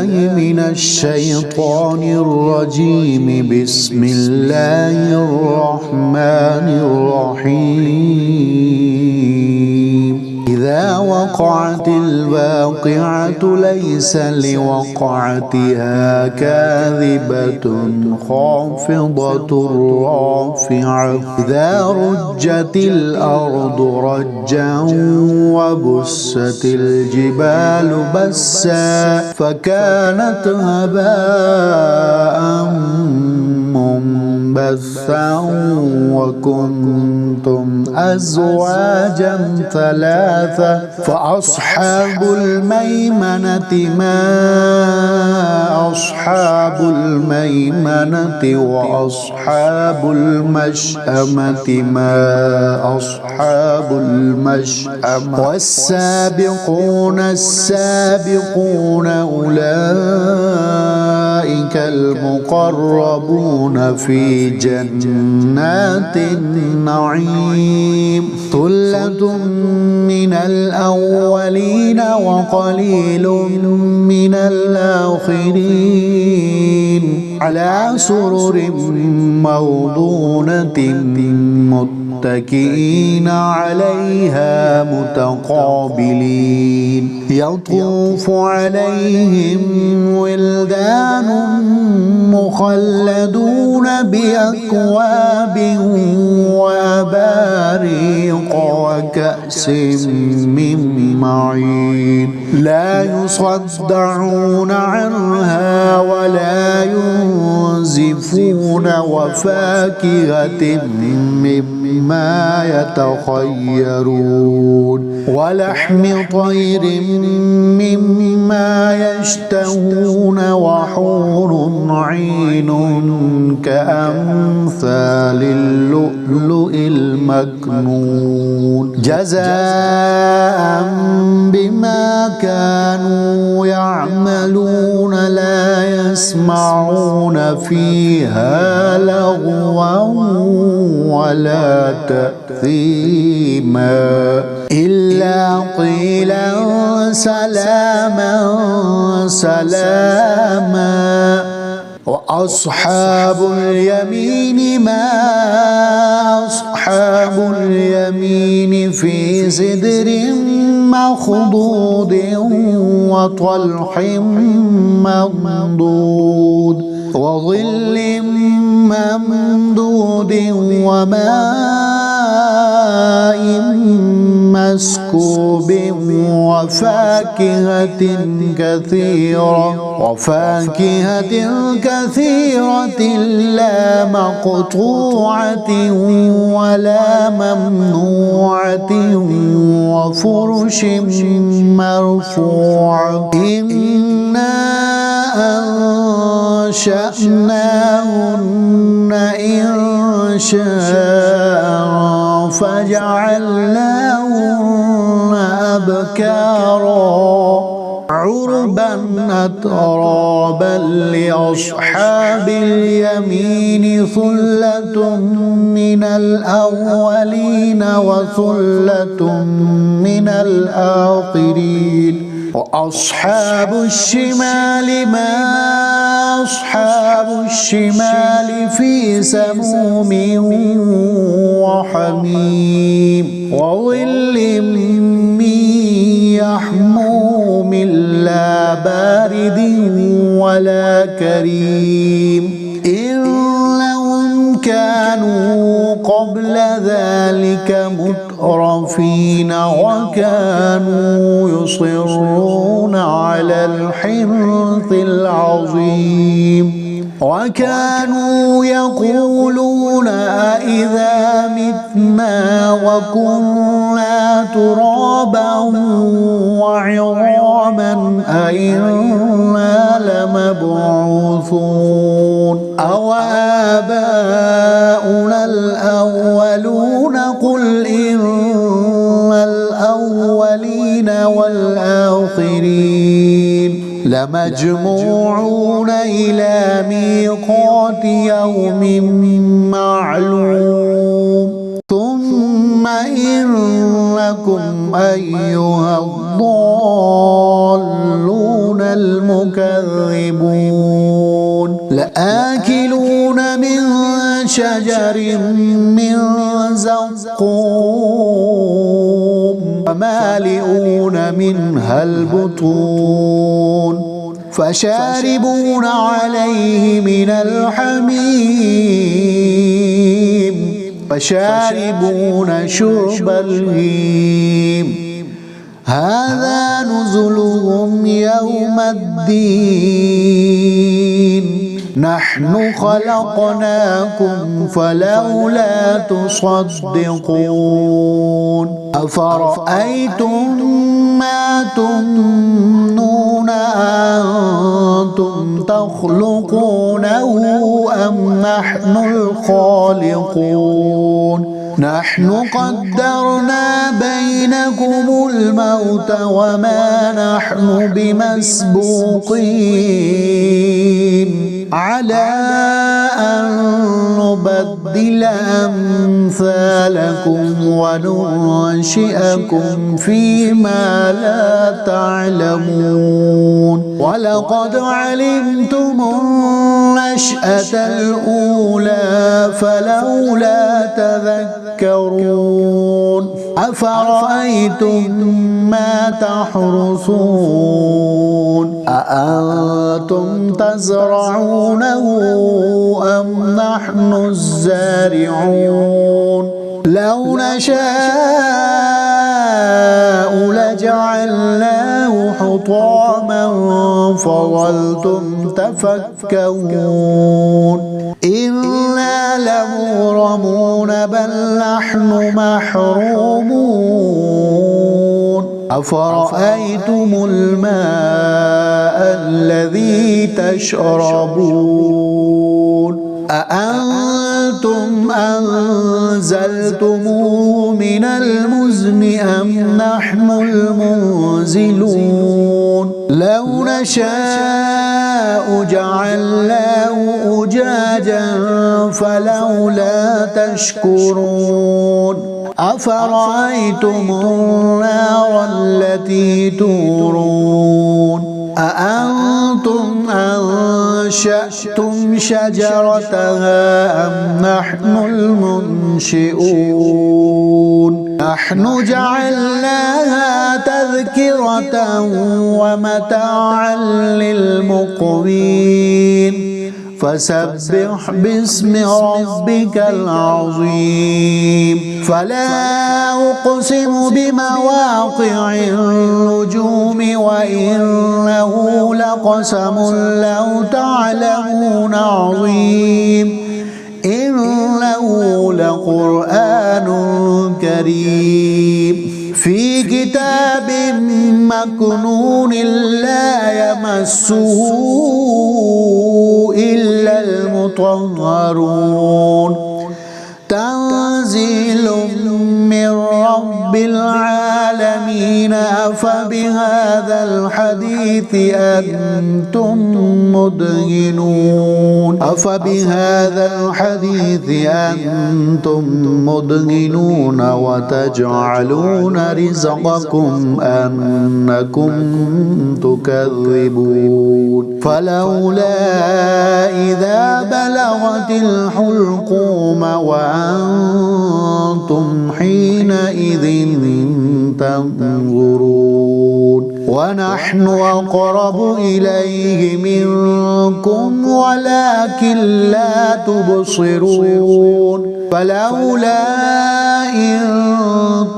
بالله من الشيطان الرجيم. بسم الله الرحمن الرحيم. إذا وقعت الواقعة ليس لوقعتها كاذبة خافضة رافعة. إذا رجت الأرض رجا وبست الجبال بسا فكانت هباء منبثا وكنتم أزواجا ثلاثة. فأصحاب الميمنة ما أصحاب الميمنة وأصحاب المشأمة ما أصحاب المشأمة. والسابقون السابقون أولئك المقربون في جنات النعيم. ثلة من الأولين وقليل من الآخرين. على سرر موضونة متكئين عليها متقابلين. يطوف عليهم ولدان مخلدون بأكواب وأباريق وكأس من معين. لا يصدعون عنها ولا ينزفون. وفاكهة مما يتخيرون. ولحم طير مما يشتهون. وحور عين كأمثال اللؤلؤ المكنون جزاء بما كانوا يعملون. لا يسمعون فيها لغوا ولا تأثيما إلا قيلا سلاما سلاما. وأصحاب اليمين ما أصحاب اليمين في سدر مخضود وطلح منضود وظل ممدود وماء مسكوب وفاكهة كثيرة لا مقطوعة ولا ممنوعة وفرش مرفوعة. إنا أنشأناهن إنشاء فجعلناهن أبكارا عربا أترابا. لأصحاب اليمين ثلة من الأولين وثلة من الآخرين. وأصحاب الشمال ما أصحاب الشمال في سموم وحميم وظل من يحموم لا بارد ولا كريم. إنهم كانوا قبل ذلك مترفين وكانوا يصرون على الحنث العظيم. وكانوا يقولون أإذا متنا وكنا ترابا وعظاما أإنا لمبعوثون أو آباؤنا الأولون. قل إن الأولين والآخرين لمجموعون إلى ميقات يوم معلوم. ثم إنكم أيها الضالون المكذبون لآكلون من شجر من زقوم فمالئون منها البطون فشاربون عليه من الحميم فشاربون شرب الهيم هذا نزلهم يوم الدين نحن خلقناكم فلولا تصدقون أفرأيتم ما تمنون أنتم تخلقونه أم نحن الخالقون نحن قدرنا بينكم الموت وما نحن بمسبوقين على أن نبدل أمثالكم وننشئكم فيما لا تعلمون ولقد علمتم النشأة الأولى فلولا تذكرون أفرأيتم ما تحرثون أأنتم تزرعونه أم نحن الزارعون لو نشاء لجعلناه حطاما فظلتم تفكهون إنا لمغرمون بل نحن محرومون أفرأيتم الماء الذي تشربون أأنتم أنزلتموه من المزن أم نحن المنزلون لو نشاء جعلناه أجاجا فلولا تشكرون أفرأيتم النار التي تورون أأنتم أنشأتم شجرتها أم نحن المنشئون نحن جعلناها تذكرة ومتاعا للمقوين فسبح باسم ربك العظيم فلا أقسم بمواقع النجوم وإنه لقسم لو تعلمون عظيم إنه لقرآن كريم في كتاب مكنون لا يمسه إلا المطهرون تنزيل من رب العالمين أفبهذا الحديث أنتم مدهنون وتجعلون رزقكم أنكم تكذبون فلولا إذا بلغت الحلقوم وأنتم حينئذ تنظرون ونحن أقرب إليه منكم ولكن لا تبصرون فلولا إن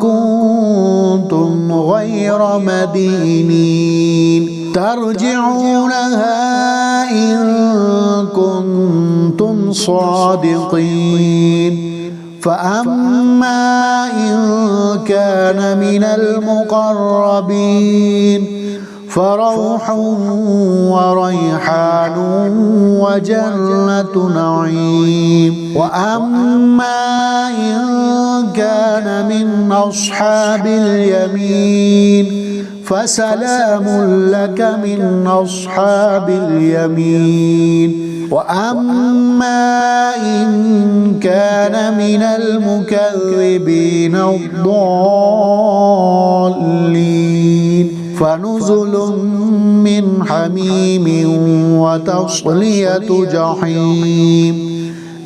كنتم غير مدينين ترجعونها إن كنتم صادقين فأما إن كان من المقربين فروح وريحان وجنة نعيم وأما إن كان من أصحاب اليمين فسلام لك من أصحاب اليمين وأما إن كان من المكذبين الضالين فنزل من حميم وتصلية جحيم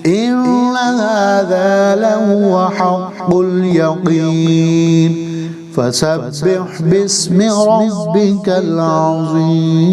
إن هذا لهو حق اليقين فسبح باسم ربك العظيم.